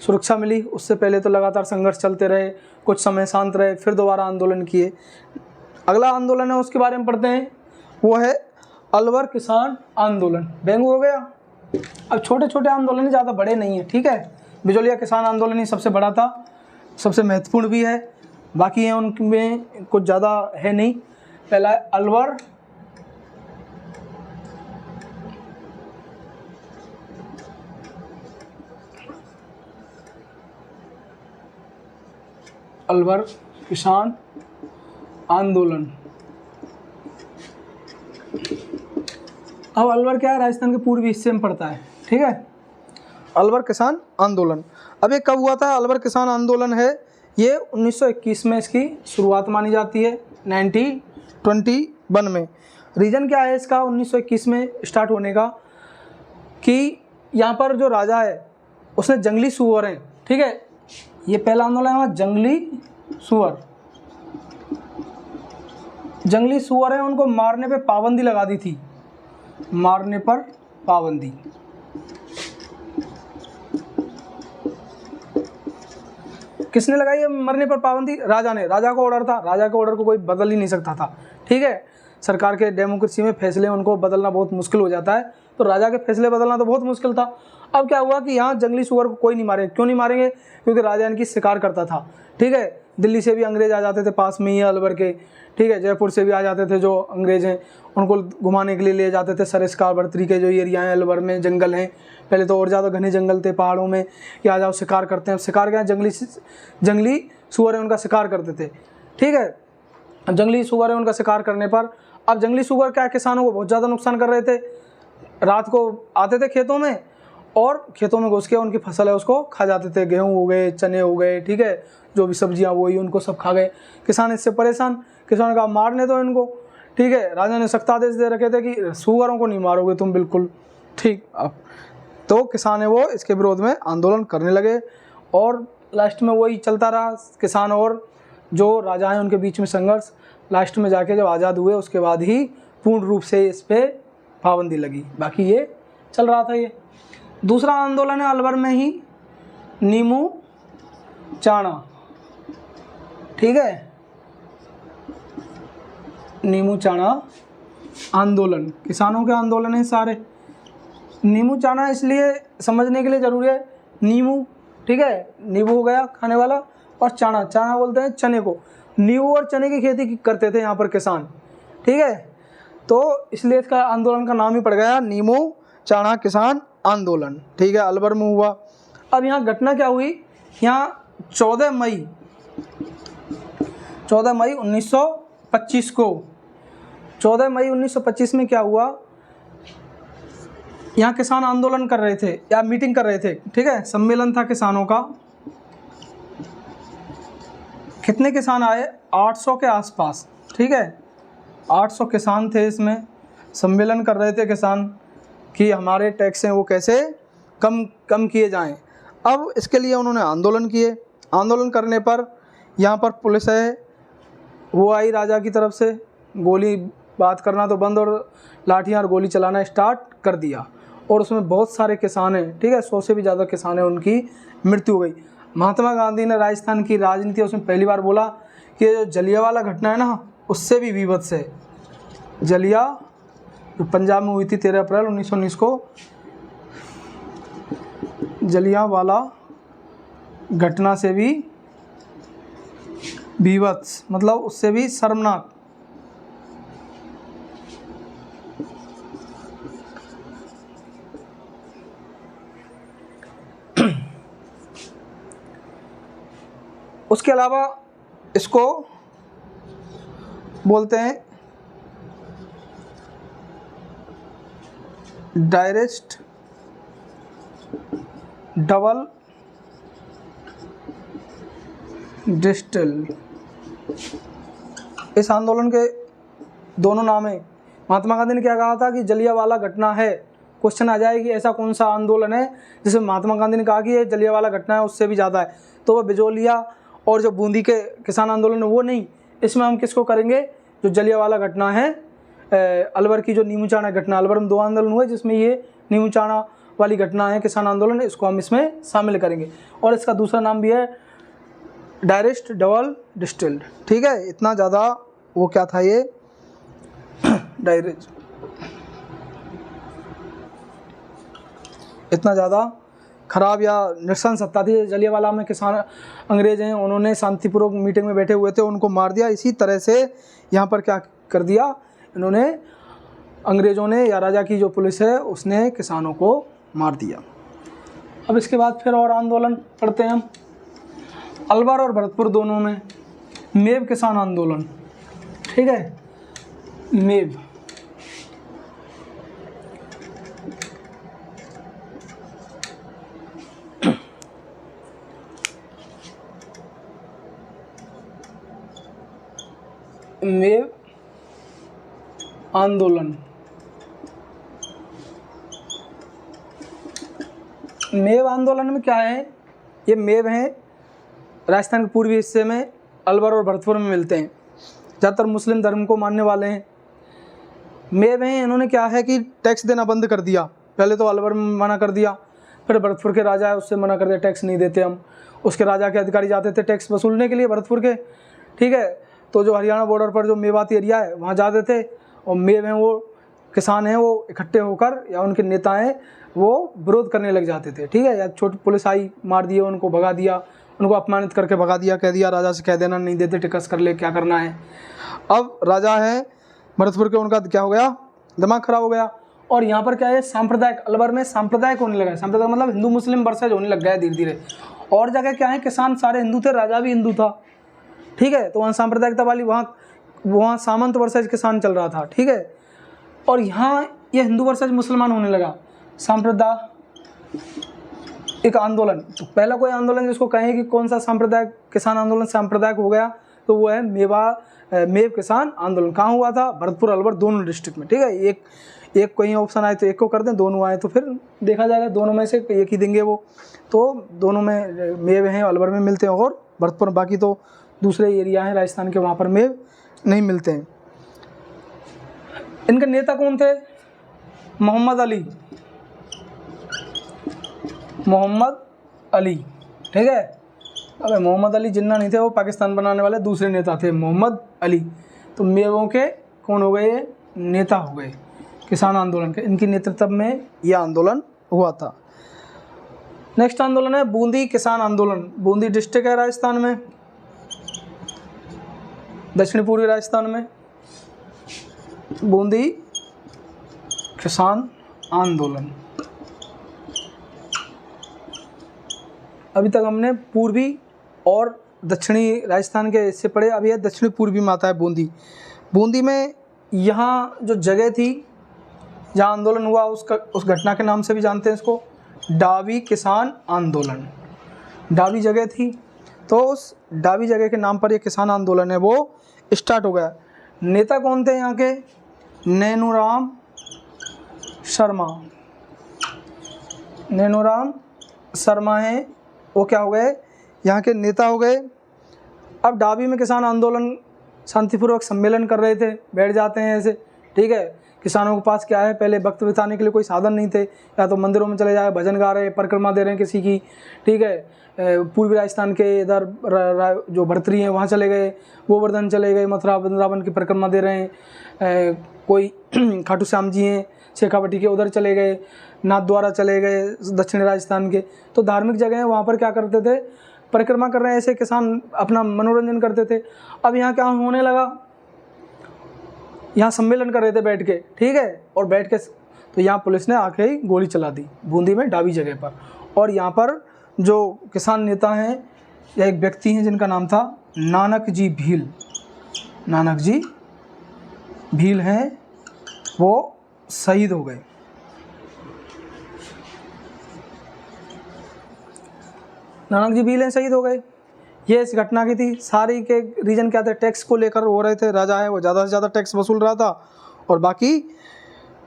सुरक्षा मिली। उससे पहले तो लगातार संघर्ष चलते रहे, कुछ समय शांत रहे, फिर दोबारा आंदोलन किए। अगला आंदोलन है उसके बारे में पढ़ते हैं, वो है अलवर किसान आंदोलन। बेंगू हो गया। अब छोटे छोटे आंदोलन ज़्यादा बड़े नहीं हैं, ठीक है। बिजोलिया किसान आंदोलन ही सबसे बड़ा था, सबसे महत्वपूर्ण भी है, बाकी हैं उनमें कुछ ज़्यादा है नहीं। पहला है अलवर किसान आंदोलन। अब अलवर क्या है, राजस्थान के पूर्वी हिस्से में पड़ता है, ठीक है। अलवर किसान आंदोलन, अब ये कब हुआ था? अलवर किसान आंदोलन है ये 1921 में इसकी शुरुआत मानी जाती है, 1921 में। रीज़न क्या है इसका 1921 में स्टार्ट होने का, कि यहाँ पर जो राजा है उसने जंगली सुअर हैं, ठीक है, ये पहला आंदोलन है, जंगली सुअर, जंगली सुअर हैं, उनको मारने पे पाबंदी लगा दी थी, मारने पर पाबंदी। किसने लगाई है मरने पर पाबंदी? राजा ने। राजा का ऑर्डर था, राजा के ऑर्डर को कोई बदल ही नहीं सकता था, ठीक है। सरकार के डेमोक्रेसी में फैसले उनको बदलना बहुत मुश्किल हो जाता है, तो राजा के फैसले बदलना तो बहुत मुश्किल था। अब क्या हुआ कि यहाँ जंगली सुअर को कोई नहीं मारेंगे। क्यों नहीं मारेंगे? क्योंकि राजा इनकी शिकार करता था, ठीक है। दिल्ली से भी अंग्रेज आ जाते थे, पास में ही है अलवर के, ठीक है। जयपुर से भी आ जाते थे जो अंग्रेज हैं, उनको घुमाने के लिए ले जाते थे। सरिस्का बर्तरी के जो एरिया हैं अलवर में, जंगल हैं, पहले तो और ज़्यादा घने जंगल थे पहाड़ों में, कि आ जाओ शिकार करते हैं। शिकार क्या है, जंगली सुअर है उनका शिकार करते थे, ठीक है। अब जंगली सुअर है उनका शिकार करने पर, अब जंगली सुअर क्या किसानों को बहुत ज़्यादा नुकसान कर रहे थे। रात को आते थे खेतों में, और खेतों में घुस के उनकी फसल है उसको खा जाते थे, गेहूँ हो गए, चने हो गए, ठीक है, जो भी सब्जियाँ वही उनको सब खा गए। किसान इससे परेशान, किसानों का मारने दो इनको, ठीक है। राजा ने सख्त आदेश दे रखे थे कि सुअरों को नहीं मारोगे तुम, बिल्कुल ठीक। अब तो किसान है वो इसके विरोध में आंदोलन करने लगे, और लास्ट में वही चलता रहा, किसान और जो राजा हैं उनके बीच में संघर्ष। लास्ट में जाके जब आज़ाद हुए उसके बाद ही पूर्ण रूप से इस पर पाबंदी लगी, बाकी ये चल रहा था। ये दूसरा आंदोलन है अलवर में ही, नीमू चाणा, ठीक है, नीमू चाणा आंदोलन। किसानों के आंदोलन है सारे। नींबू चाना इसलिए समझने के लिए ज़रूरी है, नींबू, ठीक है, नींबू हो गया खाने वाला, और चाना, चाना बोलते हैं चने को। नींबू और चने की खेती करते थे यहाँ पर किसान, ठीक है, तो इसलिए इसका आंदोलन का नाम ही पड़ गया नींबू चाना किसान आंदोलन, ठीक है, अलवर में हुआ। अब यहाँ घटना क्या हुई, यहाँ 14 मई 1925 को, 14 मई 1925 में क्या हुआ, यहाँ किसान आंदोलन कर रहे थे या मीटिंग कर रहे थे, ठीक है, सम्मेलन था किसानों का। कितने किसान आए? 800 के आसपास, ठीक है, 800 किसान थे इसमें। सम्मेलन कर रहे थे किसान कि हमारे टैक्स हैं वो कैसे कम किए जाएं। अब इसके लिए उन्होंने आंदोलन किए। आंदोलन करने पर यहाँ पर पुलिस है वो आई राजा की तरफ से, गोली बात करना तो बंद और लाठियाँ और गोली चलाना स्टार्ट कर दिया, और उसमें बहुत सारे किसान हैं, ठीक है, 100 से भी ज़्यादा किसान हैं, उनकी मृत्यु हो गई। महात्मा गांधी ने राजस्थान की राजनीति उसमें पहली बार बोला कि जो जलियांवाला घटना है ना, उससे भी विभत्स है। जलिया जो पंजाब में हुई थी 13 अप्रैल 1919 को, जलियांवाला घटना से भी विभत्स मतलब उससे भी शर्मनाक। उसके अलावा इसको बोलते हैं डायरेक्ट डबल डिस्टिल। इस आंदोलन के दोनों नाम हैं। महात्मा गांधी ने क्या कहा था कि जलियांवाला घटना है, क्वेश्चन आ जाए कि ऐसा कौन सा आंदोलन है जिसमें महात्मा गांधी ने कहा कि ये जलियांवाला घटना है उससे भी ज़्यादा है, तो वह बिजोलिया और जो बूंदी के किसान आंदोलन है वो नहीं। इसमें हम किसको करेंगे, जो जलियांवाला घटना है, अलवर की जो नीमू चाणा घटना, अलवर में 2 आंदोलन हुए जिसमें ये नीमू चाणा वाली घटना है किसान आंदोलन, इसको हम इसमें शामिल करेंगे। और इसका दूसरा नाम भी है डायरेक्ट डबल डिस्टिल्ड। ठीक है, इतना ज़्यादा वो क्या था ये डायरेक्ट, इतना ज़्यादा खराब या निरसन सत्ता थी। जलियांवाला में किसान अंग्रेज हैं, उन्होंने शांतिपूर्वक मीटिंग में बैठे हुए थे, उनको मार दिया। इसी तरह से यहाँ पर क्या कर दिया इन्होंने, अंग्रेज़ों ने या राजा की जो पुलिस है उसने किसानों को मार दिया। अब इसके बाद फिर और आंदोलन पढ़ते हैं हम। अलवर और भरतपुर दोनों में मेव किसान आंदोलन। ठीक है, मेव मेव आंदोलन। मेव आंदोलन में क्या है, ये मेव हैं राजस्थान के पूर्वी हिस्से में अलवर और भरतपुर में मिलते हैं, ज़्यादातर मुस्लिम धर्म को मानने वाले हैं। मेव हैं, इन्होंने क्या है कि टैक्स देना बंद कर दिया। पहले तो अलवर में मना कर दिया, फिर भरतपुर के राजा है उससे मना कर दिया, टैक्स नहीं देते हम। उसके राजा के अधिकारी जाते थे टैक्स वसूलने के लिए भरतपुर के। ठीक है, तो जो हरियाणा बॉर्डर पर जो मेवाती एरिया है वहाँ जाते थे, और मेव हैं वो किसान हैं वो इकट्ठे होकर या उनके नेता हैं वो विरोध करने लग जाते थे। ठीक है, या छोटी पुलिस आई, मार दिए, उनको भगा दिया, उनको अपमानित करके भगा दिया, कह दिया राजा से कह देना नहीं देते टिकस कर ले, क्या करना है। अब राजा है भरतपुर के, उनका क्या हो गया, दिमाग खराब हो गया। और यहाँ पर क्या है, सांप्रदायिक, अलवर में सांप्रदायिक होने लगा है। सांप्रदायिक मतलब हिंदू मुस्लिम वर्सेज होने लग गया है धीरे धीरे। और जगह क्या है, किसान सारे हिंदू थे, राजा भी हिंदू था। ठीक है, तो वहाँ सांप्रदायिकता वाली, वहाँ सामंत वर्सेज किसान चल रहा था। ठीक है, और यहाँ ये हिंदू वर्सेज मुसलमान होने लगा, सांप्रदायिक आंदोलन। तो पहला कोई आंदोलन जिसको कहें कि कौन सा सांप्रदायिक किसान आंदोलन सांप्रदायिक हो गया, तो वो है मेव किसान आंदोलन। कहाँ हुआ था, भरतपुर अलवर दोनों डिस्ट्रिक्ट में। ठीक है, एक कोई ऑप्शन आए तो एक को कर दें, दोनों आए तो फिर देखा जाएगा, दोनों में से एक ही देंगे वो। तो दोनों में मेव हैं, अलवर में मिलते हैं और भरतपुर, बाकी तो दूसरे एरिया हैं राजस्थान के वहाँ पर मेव नहीं मिलते हैं। इनके नेता कौन थे, मोहम्मद अली। ठीक है, अबे मोहम्मद अली जिन्ना नहीं थे, वो पाकिस्तान बनाने वाले दूसरे नेता थे, मोहम्मद अली। तो मेवों के कौन हो गए, ये नेता हो गए किसान आंदोलन के। इनकी नेतृत्व में यह आंदोलन हुआ था। नेक्स्ट आंदोलन है बूंदी किसान आंदोलन। बूंदी डिस्ट्रिक्ट है राजस्थान में, दक्षिण पूर्वी राजस्थान में। बूंदी किसान आंदोलन। अभी तक हमने पूर्वी और दक्षिणी राजस्थान के हिस्से पड़े, अब यह दक्षिणी पूर्वी में आता है बूंदी। बूंदी में यहाँ जो जगह थी जहाँ आंदोलन हुआ, उस घटना के नाम से भी जानते हैं इसको, डावी किसान आंदोलन। डावी जगह थी, तो उस डावी जगह के नाम पर ये किसान आंदोलन है वो स्टार्ट हो गया। नेता कौन थे यहाँ के, नैनूराम शर्मा। नैनूराम शर्मा हैं, वो क्या हो गए, यहाँ के नेता हो गए। अब डाबी में किसान आंदोलन शांतिपूर्वक सम्मेलन कर रहे थे, बैठ जाते हैं ऐसे। ठीक है, किसानों के पास क्या है, पहले वक्त बिताने के लिए कोई साधन नहीं थे, या तो मंदिरों में चले जाए, भजन गा रहे हैं, परिक्रमा दे रहे हैं किसी की, ठीक है, पूर्वी राजस्थान के इधर जो भरतरी हैं वहाँ चले गए, गोवर्धन चले गए, मथुरा वृंदावन की परिक्रमा दे रहे हैं, कोई खाटू श्याम जी हैं शेखावटी के, उधर चले गए, नाथ द्वारा चले गए दक्षिणी राजस्थान के। तो धार्मिक जगह हैं, वहाँ पर क्या करते थे, परिक्रमा कर रहे हैं, ऐसे किसान अपना मनोरंजन करते थे। अब यहाँ क्या होने लगा, यहाँ सम्मेलन कर रहे थे बैठ के, ठीक है, और बैठ के तो यहाँ पुलिस ने आके ही गोली चला दी बूंदी में डाबी जगह पर। और यहाँ पर जो किसान नेता हैं या एक व्यक्ति हैं जिनका नाम था नानक जी भील, नानक जी भील हैं, वो शहीद हो गए। नानक जी भील हैं, शहीद हो गए। ये इस घटना की थी। सारी के रीजन क्या थे, टैक्स को लेकर हो रहे थे। राजा है वो ज़्यादा से ज़्यादा टैक्स वसूल रहा था, और बाकी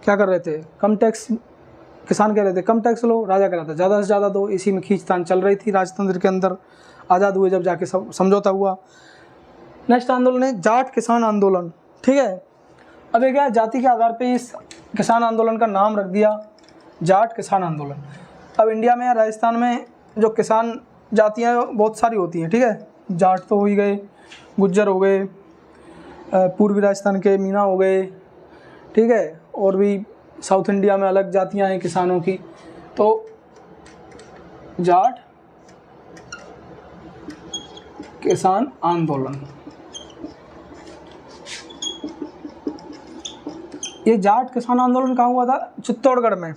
क्या कर रहे थे, कम टैक्स। किसान कह रहे थे कम टैक्स लो, राजा कह रहा था ज़्यादा से ज़्यादा दो। इसी में खींचतान चल रही थी राजतंत्र के अंदर। आज़ाद हुए जब जाके समझौता हुआ। नेक्स्ट आंदोलन है जाट किसान आंदोलन, ठीक है। अब ये क्या, जाति के आधार पे इस किसान आंदोलन का नाम रख दिया जाट किसान आंदोलन। अब इंडिया में या राजस्थान में जो किसान जातियाँ बहुत सारी होती हैं, ठीक है। जाट तो हो ही गए, गुज्जर हो गए, पूर्वी राजस्थान के मीना हो गए, ठीक है, और भी साउथ इंडिया में अलग जातियाँ हैं किसानों की। तो जाट किसान आंदोलन, ये जाट किसान आंदोलन कहाँ हुआ था, चित्तौड़गढ़ में,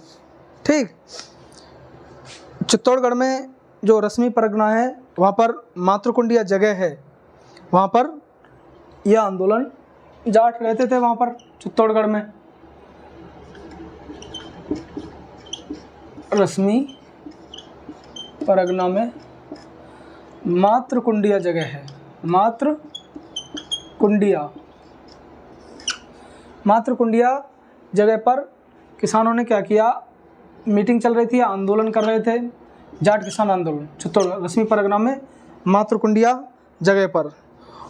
ठीक। चित्तौड़गढ़ में जो रश्मि परगना है वहाँ पर मातृकुंडिया जगह है, वहाँ पर यह आंदोलन, जाट रहते थे वहाँ पर चित्तौड़गढ़ में। रश्मि परगना में मातृकुंडिया जगह है, मातृकुंडिया जगह पर किसानों ने क्या किया, मीटिंग चल रही थी, आंदोलन कर रहे थे, जाट किसान आंदोलन चित्तौड़गढ़ रश्मि परगना में मातृकुंडिया जगह पर।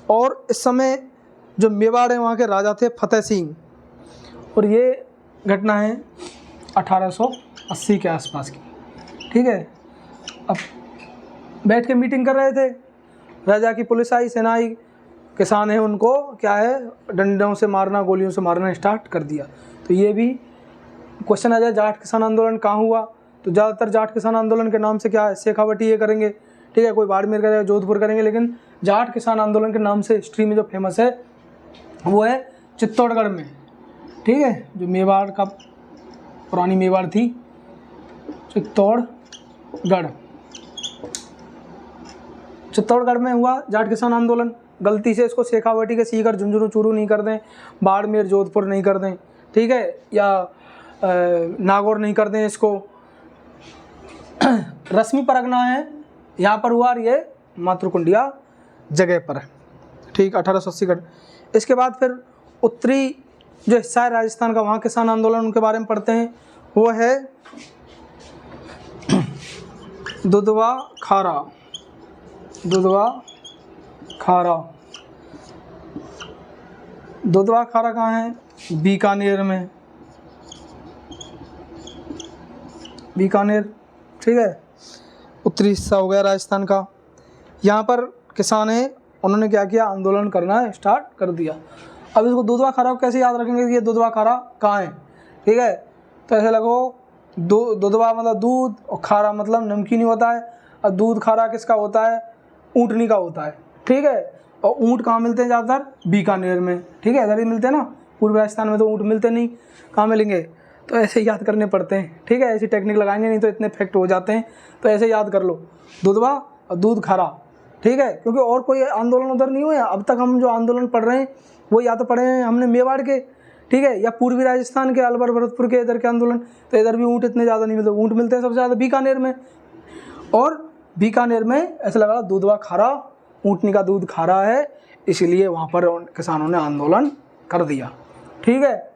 और इस समय जो मेवाड़ है वहाँ के राजा थे फतेह सिंह, और ये घटना है 1880 के आसपास की, ठीक है। अब बैठ के मीटिंग कर रहे थे, राजा की पुलिस आई, सेना आई, किसान है उनको क्या है, डंडों से मारना, गोलियों से मारना स्टार्ट कर दिया। तो ये भी क्वेश्चन आ जाए, जाट किसान आंदोलन कहाँ हुआ, तो ज़्यादातर जाट किसान आंदोलन के नाम से क्या है, शेखावटी ये करेंगे, ठीक है, कोई बाड़मेर करेगा, जोधपुर करेंगे, लेकिन जाट किसान आंदोलन के नाम से हिस्ट्री में जो फेमस है वो है चित्तौड़गढ़ में, ठीक है, जो मेवाड़ का पुरानी मेवाड़ थी, चित्तौड़गढ़ में हुआ जाट किसान आंदोलन। गलती से इसको शेखावटी के सीकर झुंझुनू चूरू नहीं कर दें, बाड़मेर जोधपुर नहीं कर दें, ठीक है, या नागौर नहीं कर दें इसको। रश्मि परगना है यहाँ पर हुआ, और ये मातृकुंडिया जगह पर है, ठीक, 1880 का। इसके बाद फिर उत्तरी जो हिस्सा है राजस्थान का, वहाँ किसान आंदोलन उनके बारे में पढ़ते हैं। वो है दुधवा खारा, दुधवा खारा कहाँ है, बीकानेर में, बीकानेर, ठीक है, उत्तरी हिस्सा हो गया राजस्थान का। यहाँ पर किसान हैं, उन्होंने क्या किया, आंदोलन करना स्टार्ट कर दिया। अब इसको दुधवा खारा को कैसे याद रखेंगे कि ये दुधवा खारा कहाँ है, ठीक है। तो ऐसे लगो, दुधवा मतलब दूध और खारा मतलब नमकीन होता है। और दूध खारा किसका होता है, ऊँटनी का होता है, ठीक है। और ऊँट कहाँ मिलते हैं ज़्यादातर, बीकानेर में, ठीक है, इधर ही मिलते हैं ना, पूर्व राजस्थान में तो ऊँट मिलते नहीं, कहाँ मिलेंगे। तो ऐसे याद करने पड़ते हैं, ठीक है, ऐसी टेक्निक लगाएंगे नहीं तो इतने फैक्ट हो जाते हैं। तो ऐसे याद कर लो, दुधवा और दूध खारा, ठीक है, क्योंकि और कोई आंदोलन उधर नहीं हुए। अब तक हम जो आंदोलन पढ़ रहे हैं वो या तो पढ़े हैं हमने मेवाड़ के, ठीक है, या पूर्वी राजस्थान के अलवर भरतपुर के इधर के आंदोलन। तो इधर भी ऊँट इतने ज़्यादा नहीं मिलते, ऊँट मिलते हैं सबसे ज़्यादा बीकानेर में। और बीकानेर में ऐसा लगा दुधवा खारा, ऊँटनी का दूध खारा है, इसलिए वहाँ पर किसानों ने आंदोलन कर दिया, ठीक है।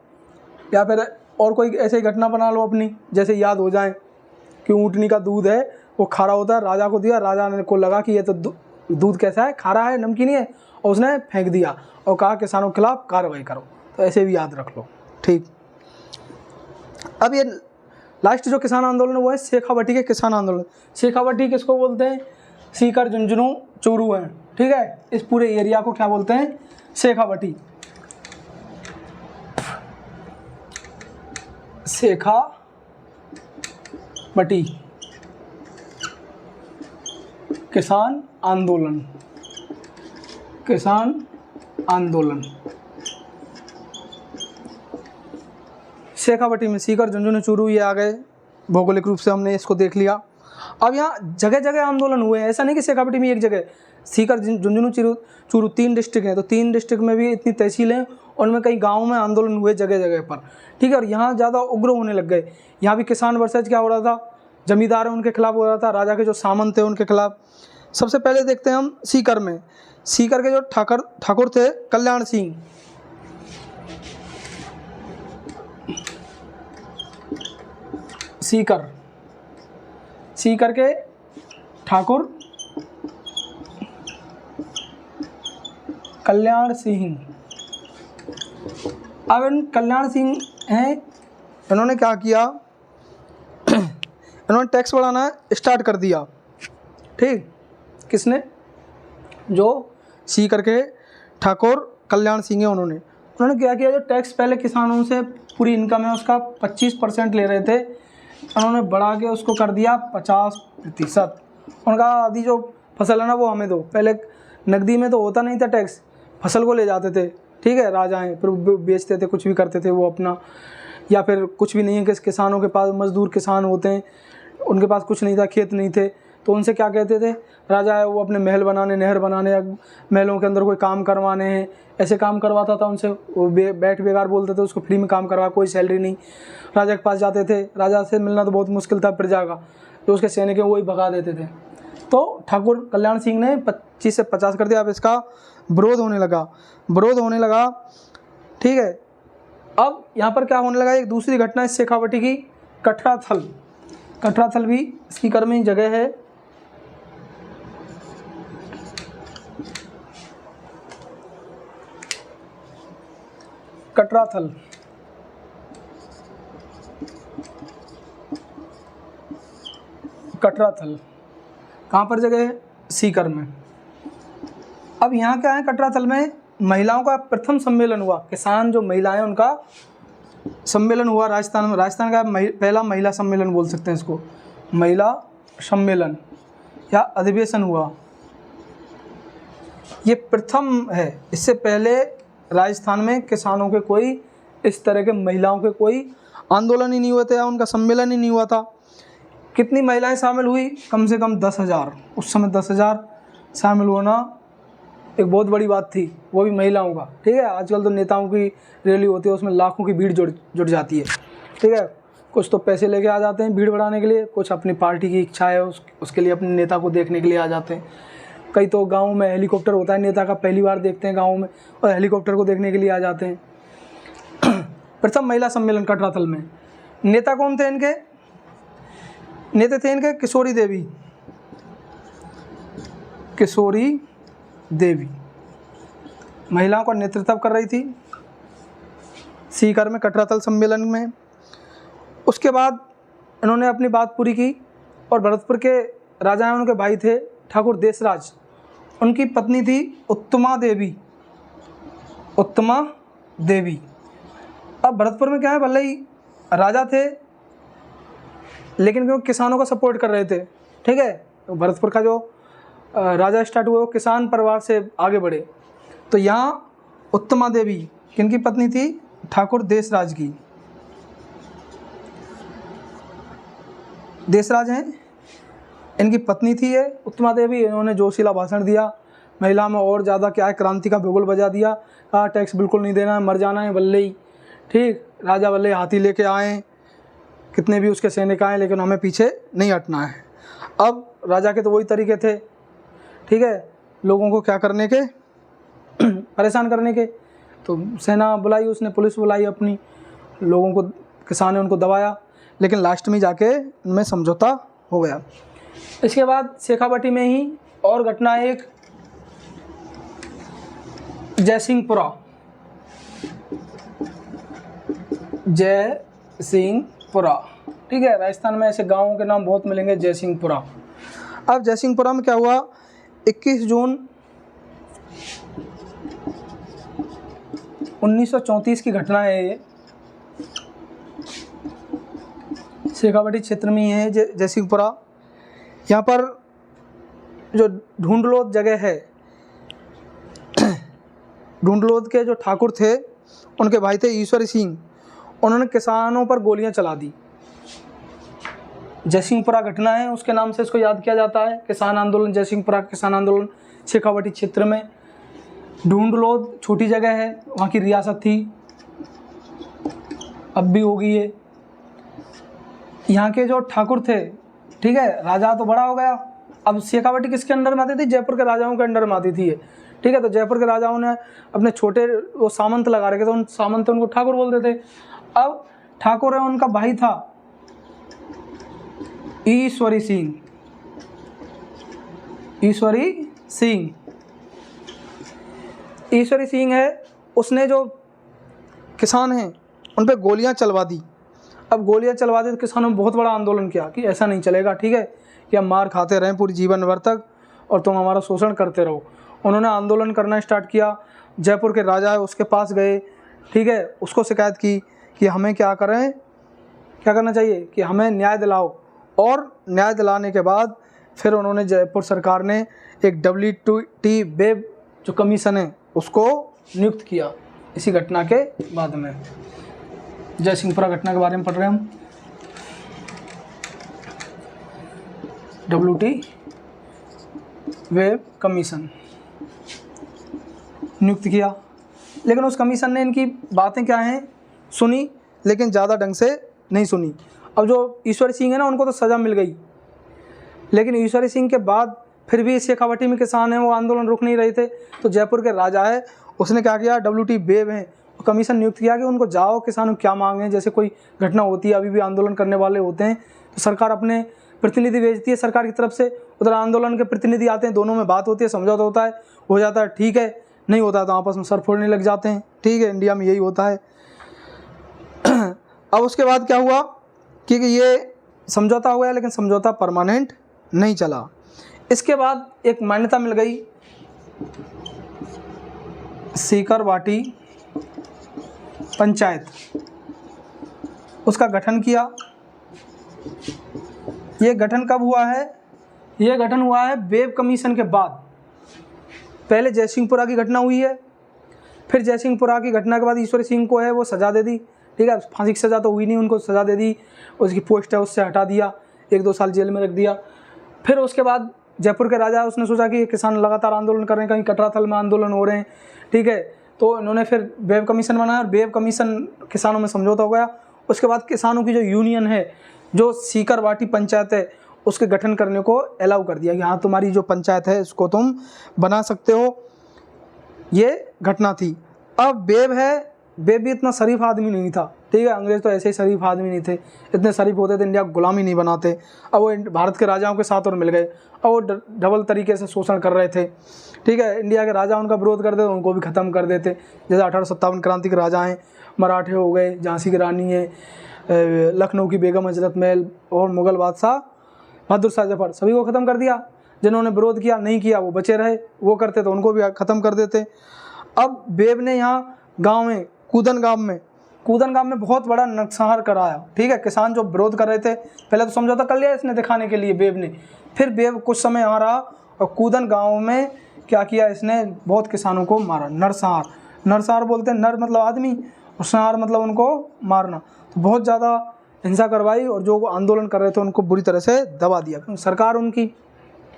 या फिर और कोई ऐसे ही घटना बना लो अपनी, जैसे याद हो जाए कि ऊँटनी का दूध है वो खारा होता है, राजा को दिया, राजा ने को लगा कि ये तो दूध कैसा है, खारा है, नमकीन है, और उसने फेंक दिया और कहा किसानों के खिलाफ कार्रवाई करो। तो ऐसे भी याद रख लो, ठीक। अब ये लास्ट जो किसान आंदोलन वो है शेखावटी के किसान आंदोलन। शेखावटी किसको बोलते हैं? सीकर, झुंझुनू, चूरू हैं, ठीक है। इस पूरे एरिया को क्या बोलते हैं? शेखावटी। शेखावटी किसान आंदोलन, किसान आंदोलन। शेखावटी में सीकर, झुंझुनू, चूरू ये आ गए, भौगोलिक रूप से हमने इसको देख लिया। अब यहाँ जगह जगह आंदोलन हुए हैं, ऐसा नहीं कि शेखावटी में एक जगह। सीकर, झुंझुनू, चूरू 3 डिस्ट्रिक्ट हैं, तो 3 डिस्ट्रिक्ट में भी इतनी तहसीलें हैं, उनमें कई गाँव में आंदोलन हुए जगह जगह पर, ठीक है। और यहाँ ज़्यादा उग्र होने लग गए। यहाँ भी किसान वर्सेज क्या हो रहा था? जमींदार है उनके खिलाफ हो रहा था, राजा के जो सामंत थे उनके खिलाफ। सबसे पहले देखते हैं हम सीकर में। सीकर के जो ठाकुर थे कल्याण सिंह, सीकर के ठाकुर कल्याण सिंह। अब इन कल्याण सिंह हैं, इन्होंने क्या किया? इन्होंने टैक्स बढ़ाना स्टार्ट कर दिया, ठीक। किसने? जो सीकर के ठाकुर कल्याण सिंह है, उन्होंने क्या किया? जो टैक्स पहले किसानों से पूरी इनकम है उसका 25% ले रहे थे, उन्होंने बढ़ा के उसको कर दिया 50%। उनका आधी जो फसल है ना वो हमें दो। पहले नकदी में तो होता नहीं था टैक्स, फसल को ले जाते थे, ठीक है, राजाएं, फिर बेचते थे, कुछ भी करते थे वो अपना। या फिर कुछ भी नहीं है कि किसानों के पास, मजदूर किसान होते हैं, उनके पास कुछ नहीं था, खेत नहीं थे, तो उनसे क्या कहते थे? राजा है वो अपने महल बनाने, नहर बनाने या महलों के अंदर कोई काम करवाने हैं, ऐसे काम करवाता था उनसे। वो बैठ बेकार बोलते थे उसको, फ्री में काम करवा, कोई सैलरी नहीं। राजा के पास जाते थे, राजा से मिलना तो बहुत मुश्किल था, प्रजा का जो उसके सैनिक हैं वही भगा देते थे। तो ठाकुर कल्याण सिंह ने 25 से 50 कर दिया। अब इसका विरोध होने लगा, ठीक है। अब यहाँ पर क्या होने लगा? एक दूसरी घटना इस शेखावटी की, कटराथल भी सीकर में जगह है। कटराथल कहाँ पर जगह है? सीकर में। अब यहाँ क्या है? कटराथल में महिलाओं का प्रथम सम्मेलन हुआ। किसान जो महिलाएं उनका सम्मेलन हुआ राजस्थान में। राजस्थान का पहला महिला सम्मेलन बोल सकते हैं इसको, महिला सम्मेलन या अधिवेशन हुआ, ये प्रथम है। इससे पहले राजस्थान में किसानों के कोई इस तरह के महिलाओं के कोई आंदोलन ही नहीं हुए थे या उनका सम्मेलन ही नहीं हुआ था। कितनी महिलाएं शामिल हुई? कम से कम 10,000। उस समय 10,000 शामिल होना एक बहुत बड़ी बात थी, वो भी महिलाओं का, ठीक है। आजकल तो नेताओं की रैली होती है, उसमें लाखों की भीड़ जुट जाती है, ठीक है। कुछ तो पैसे लेके आ जाते हैं भीड़ बढ़ाने के लिए, कुछ अपनी पार्टी की इच्छा है उसके लिए अपने नेता को देखने के लिए आ जाते हैं। कई तो गाँव में हेलीकॉप्टर होता है नेता का, पहली बार देखते हैं गाँव में, और हेलीकॉप्टर को देखने के लिए आ जाते हैं। प्रथम महिला सम्मेलन कटराथल में। नेता कौन थे इनके? नेता थे इनके किशोरी देवी, महिलाओं का नेतृत्व कर रही थी सीकर में कटराथल सम्मेलन में। उसके बाद इन्होंने अपनी बात पूरी की और भरतपुर के राजा हैं, उनके भाई थे ठाकुर देशराज, उनकी पत्नी थी उत्तमा देवी। अब भरतपुर में क्या है, भले ही राजा थे लेकिन वो किसानों का सपोर्ट कर रहे थे, ठीक है। तो भरतपुर का जो राजा स्टार्ट हुआ वो किसान परिवार से आगे बढ़े। तो यहाँ उत्तमा देवी किनकी पत्नी थी? ठाकुर देशराज की। देशराज हैं, इनकी पत्नी थी ये उत्तमा देवी। इन्होंने जोशीला भाषण दिया, महिला में और ज़्यादा क्या है क्रांति का बिगुल बजा दिया। कहा टैक्स बिल्कुल नहीं देना है, मर जाना है बल्ले ही, ठीक। राजा बल्ले हाथी लेके आए, कितने भी उसके सैनिक आए, लेकिन हमें पीछे नहीं हटना है। अब राजा के तो वही तरीके थे, ठीक है, लोगों को क्या करने के परेशान करने के। तो सेना बुलाई उसने, पुलिस बुलाई अपनी, लोगों को, किसान ने उनको दबाया, लेकिन लास्ट में जाके उनमें समझौता हो गया। इसके बाद शेखावटी में ही और घटना एक, जयसिंहपुरा जयसिंहपुरा। ठीक है, राजस्थान में ऐसे गाँवों के नाम बहुत मिलेंगे, जयसिंहपुरा। अब जयसिंहपुरा में क्या हुआ, 21 जून 1934 की घटना है ये। शेखावाटी क्षेत्र में ही है जयसिंहपुरा। यहाँ पर जो ढूंढलोद जगह है, ढूंढलोद के जो ठाकुर थे उनके भाई थे ईश्वरी सिंह, उन्होंने किसानों पर गोलियां चला दी। जयसिंहपुरा घटना है, उसके नाम से इसको याद किया जाता है। किसान आंदोलन, जयसिंहपुरा किसान आंदोलन, शेखावाटी क्षेत्र में। ढूंढलोद छोटी जगह है, वहाँ की रियासत थी, अब भी होगी ये। यहाँ के जो ठाकुर थे, ठीक है, राजा तो बड़ा हो गया। अब शेखावाटी किसके अंडर में आती थी, जयपुर के राजाओं के अंडर में आती थी ये। ठीक है, तो जयपुर के राजाओं ने अपने छोटे वो सामंत लगा रखे थे, उन सामंत उनको ठाकुर बोलते थे। अब ठाकुर है, उनका भाई था ईश्वरी सिंह। ईश्वरी सिंह है, उसने जो किसान हैं उन पे गोलियां चलवा दी। अब गोलियां चलवा दी तो किसानों ने बहुत बड़ा आंदोलन किया कि ऐसा नहीं चलेगा, ठीक है, कि हम मार खाते रहें पूरी जीवन भर तक और तुम हमारा शोषण करते रहो। उन्होंने आंदोलन करना स्टार्ट किया। जयपुर के राजा है उसके पास गए, ठीक है, उसको शिकायत की कि हमें क्या करें, क्या करना चाहिए, कि हमें न्याय दिलाओ। और न्याय दिलाने के बाद फिर उन्होंने, जयपुर सरकार ने एक WT वेब जो कमीशन है उसको नियुक्त किया इसी घटना के बाद में। जयसिंहपुरा घटना के बारे में पढ़ रहे हैं हम। WT वेब कमीशन नियुक्त किया, लेकिन उस कमीशन ने इनकी बातें क्या हैं सुनी, लेकिन ज़्यादा ढंग से नहीं सुनी। अब जो ईश्वरी सिंह है ना, उनको तो सज़ा मिल गई, लेकिन ईश्वरी सिंह के बाद फिर भी शेखावाटी में किसान हैं वो आंदोलन रुक नहीं रहे थे। तो जयपुर के राजा है उसने क्या किया, WT वेब है कमीशन नियुक्त किया कि उनको जाओ, किसानों क्या मांगे, जैसे कोई घटना होती है, अभी भी आंदोलन करने वाले होते हैं तो सरकार अपने प्रतिनिधि भेजती है सरकार की तरफ से, उधर आंदोलन के प्रतिनिधि आते हैं, दोनों में बात होती है, समझौता होता है, हो जाता है, ठीक है, नहीं होता है तो आपस में सर फोड़ने लग जाते हैं। ठीक है, इंडिया में यही होता है। अब उसके बाद क्या हुआ कि ये समझौता हो गया, लेकिन समझौता परमानेंट नहीं चला। इसके बाद एक मान्यता मिल गई, सीकरवाटी पंचायत, उसका गठन किया। ये गठन कब हुआ है, ये गठन हुआ है वेब कमीशन के बाद। पहले जयसिंहपुरा की घटना हुई है, फिर जयसिंहपुरा की घटना के बाद ईश्वरी सिंह को है वो सज़ा दे दी। ठीक है, फांसी की सज़ा तो हुई नहीं, उनको सज़ा दे दी, उसकी पोस्ट है उससे हटा दिया, 1-2 साल जेल में रख दिया। फिर उसके बाद जयपुर के राजा उसने सोचा कि किसान लगातार आंदोलन कर रहे हैं, कहीं कटराथल में आंदोलन हो रहे हैं, ठीक है, तो इन्होंने फिर वेब कमीशन बनाया और वेब कमीशन किसानों में समझौता हो गया। उसके बाद किसानों की जो यूनियन है, जो सीकरवाटी पंचायत है, उसके गठन करने को अलाउ कर दिया कि हाँ तुम्हारी जो पंचायत है इसको तुम बना सकते हो। ये घटना थी। अब वेब है, वेब भी इतना शरीफ आदमी नहीं था, ठीक है, अंग्रेज तो ऐसे ही शरीफ आदमी नहीं थे, इतने शरीफ होते थे इंडिया को गुलामी नहीं बनाते। अब वो भारत के राजाओं के साथ और मिल गए, अब वो डबल तरीके से शोषण कर रहे थे। ठीक है, इंडिया के राजा उनका विरोध करते थे, उनको भी ख़त्म कर देते। जैसे 1857 क्रांति के राजा हैं, मराठे हो गए, झांसी की रानी है, लखनऊ की बेगम हजरत महल और मुग़ल बादशाह बहादुर शाह जफर, सभी को ख़त्म कर दिया। जिन्होंने विरोध किया, नहीं किया, वो बचे रहे, वो करते तो उनको भी ख़त्म कर देते। अब वेब ने यहाँ गाँव में, कूदन गांव में बहुत बड़ा नरसंहार कराया। ठीक है, किसान जो विरोध कर रहे थे, पहले तो समझौता कर लिया इसने दिखाने के लिए वेब ने, फिर वेब कुछ समय यहाँ रहा और कूदन गांव में क्या किया इसने, बहुत किसानों को मारा। नरसंहार बोलते हैं, नर मतलब आदमी और संहार मतलब उनको मारना। तो बहुत ज़्यादा हिंसा करवाई और जो आंदोलन कर रहे थे उनको बुरी तरह से दबा दिया। सरकार उनकी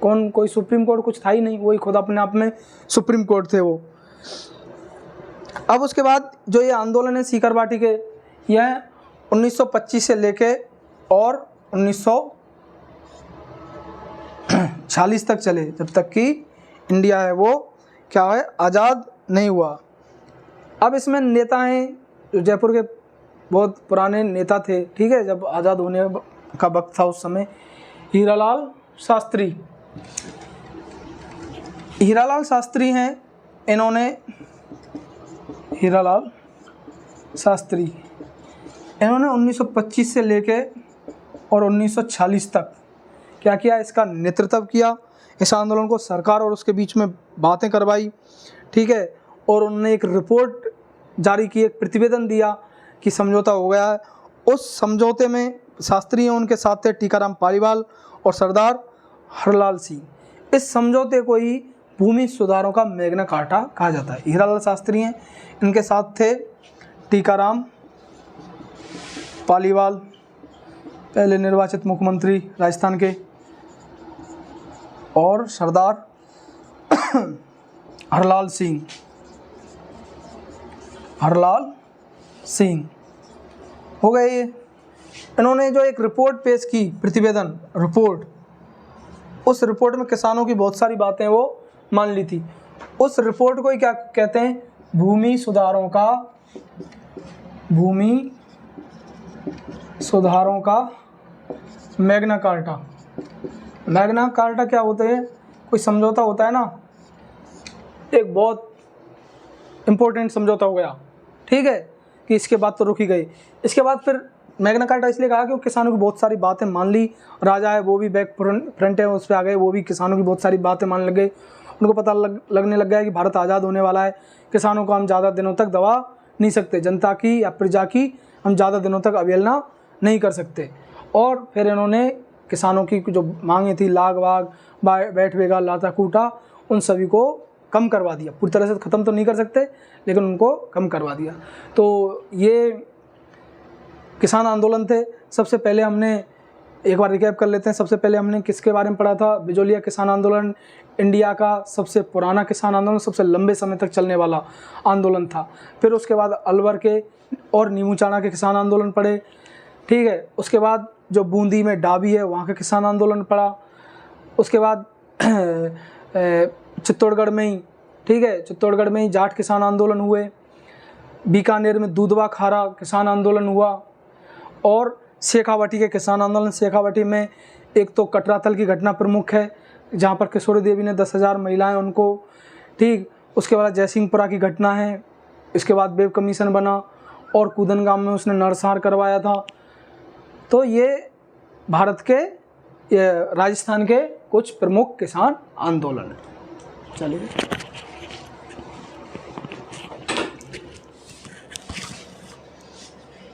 कोई सुप्रीम कोर्ट कुछ था ही नहीं, वही खुद अपने आप में सुप्रीम कोर्ट थे वो। अब उसके बाद जो ये आंदोलन है सीकरवाटी के, यह 1925 से लेके और 1946 तक चले, जब तक कि इंडिया है वो क्या है, आज़ाद नहीं हुआ। अब इसमें नेता हैं जो जयपुर के बहुत पुराने नेता थे, ठीक है, जब आज़ाद होने का वक्त था उस समय, हीरालाल शास्त्री हैं। इन्होंने, हीरालाल शास्त्री इन्होंने 1925 से लेके और 1946 तक क्या किया, इसका नेतृत्व किया, इस आंदोलन को सरकार और उसके बीच में बातें करवाई, ठीक है। और उन्होंने एक रिपोर्ट जारी की, एक प्रतिवेदन दिया कि समझौता हो गया है। उस समझौते में शास्त्री उनके साथ थे टीकाराम पालीवाल और सरदार हरलाल सिंह। इस समझौते को ही भूमि सुधारों का मैग्ना कार्टा कहा जाता है। हीरालाल शास्त्री हैं, इनके साथ थे टीकाराम पालीवाल, पहले निर्वाचित मुख्यमंत्री राजस्थान के, और सरदार हरलाल सिंह हो गए ये। इन्होंने जो एक रिपोर्ट पेश की, प्रतिवेदन रिपोर्ट, उस रिपोर्ट में किसानों की बहुत सारी बातें वो मान ली थी। उस रिपोर्ट को ही क्या कहते हैं, भूमि सुधारों का मैग्ना कार्टा। मैग्ना कार्टा क्या होते हैं, कोई समझौता होता है ना, एक बहुत इम्पोर्टेंट समझौता हो गया, ठीक है, कि इसके बाद तो रुकी गई। इसके बाद फिर मैग्ना कार्टा इसलिए कहा कि वो किसानों की बहुत सारी बातें मान ली। राजा है वो भी बैक फ्रंट है, उस पर आ गए, वो भी किसानों की बहुत सारी बातें मानने लग गए। उनको पता लगने लग गया कि भारत आज़ाद होने वाला है, किसानों को हम ज़्यादा दिनों तक दबा नहीं सकते, जनता की या प्रजा की हम ज़्यादा दिनों तक अवहेलना नहीं कर सकते। और फिर इन्होंने किसानों की जो मांगें थी, लाग वाग, बैठ बेगा, लाता कूटा, उन सभी को कम करवा दिया। पूरी तरह से ख़त्म तो नहीं कर सकते, लेकिन उनको कम करवा दिया। तो ये किसान आंदोलन थे। सबसे पहले हमने एक बार रिकैप कर लेते हैं। सबसे पहले हमने किसके बारे में पढ़ा था, बिजोलिया किसान आंदोलन इंडिया का सबसे पुराना किसान आंदोलन, सबसे लंबे समय तक चलने वाला आंदोलन था। फिर उसके बाद अलवर के और नीमूचाना के किसान आंदोलन पढ़े, ठीक है। उसके बाद जो बूंदी में डाबी है वहाँ का किसान आंदोलन पढ़ा। उसके बाद चित्तौड़गढ़ में ही, ठीक है, चित्तौड़गढ़ में ही जाट किसान आंदोलन हुए। बीकानेर में दूधवा खारा किसान आंदोलन हुआ। और शेखावटी के किसान आंदोलन, शेखावटी में एक तो कटरातल की घटना प्रमुख है, जहाँ पर किशोरी देवी ने 10,000 महिलाएं उनको, ठीक। उसके बाद जयसिंहपुरा की घटना है। इसके बाद वेब कमीशन बना और कूदनगाम में उसने नरसंहार करवाया था। तो ये भारत के, ये राजस्थान के कुछ प्रमुख किसान आंदोलन है। चलिए।